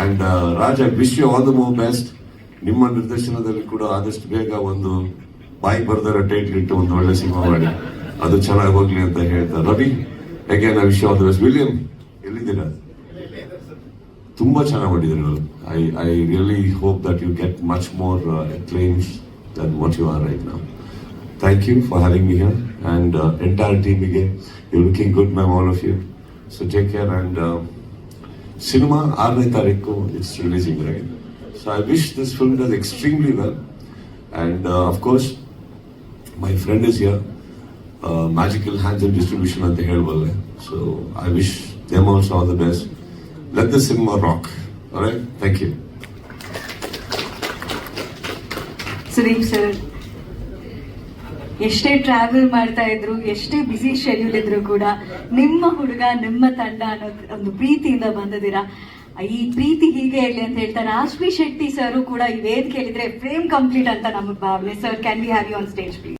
And Raj, I wish you all the more best. ನಿಮ್ಮ ನಿರ್ದೇಶನದಲ್ಲಿ ಕೂಡ ಆದಷ್ಟು ಬೇಗ ಒಂದು ಬಾಯಿ ಬರ್ದರ ಟೈಟ್ಲ್ ಇಟ್ಟು ಒಂದು ಒಳ್ಳೆ ಸಿನಿಮಾ ಮಾಡಿ ಅದು ಚೆನ್ನಾಗಿ ಹೋಗ್ಲಿ ಅಂತ ಹೇಳ್ತಾ, Ravi again I wish you all the best. William, ಎಲ್ಲಿದ್ದೀರಾ? ತುಂಬಾ ಚೆನ್ನಾಗಿ ಮಾಡಿದ್ರು. I really hope that you get much more acclaims than what you are right now. Thank you for having me here, and entire team again. You're looking good, ma'am, all of you. So take care, and cinema 6ನೇ ತಾರೀಕು it's releasing, right? So I wish this film does extremely well, and of course my friend is here, Magical Hands and Distribution ಅಂತ ಹೇಳಬಲ್ಲೆ. So I wish them also all the best. Let the cinema rock. All right? Thank you. Sudeep sir, ಎಷ್ಟೇ travel ಮಾಡ್ತಾ ಇದ್ರು, ಎಷ್ಟೇ busy schedule ಇದ್ರು ಕೂಡ ನಿಮ್ಮ ಹುಡುಗ, ನಿಮ್ಮ ತಂಡ ಅನ್ನೋ ಒಂದು ಪ್ರೀತಿಯಿಂದ ಬಂದಿದ್ದೀರಾ. ಈ ಪ್ರೀತಿ ಹೀಗೆ ಇರಲಿ ಅಂತ ಹೇಳ್ತಾರೆ. ರಾಜ್ವಿ ಶೆಟ್ಟಿ ಸರ್ ಕೂಡ ಈ ವೇದಿಕೆ ಹೇಳಿದ್ರೆ ಫ್ರೇಮ್ ಕಂಪ್ಲೀಟ್ ಅಂತ ನಮ್ಮ ಭಾವನೆ. Sir, can we have you on stage please?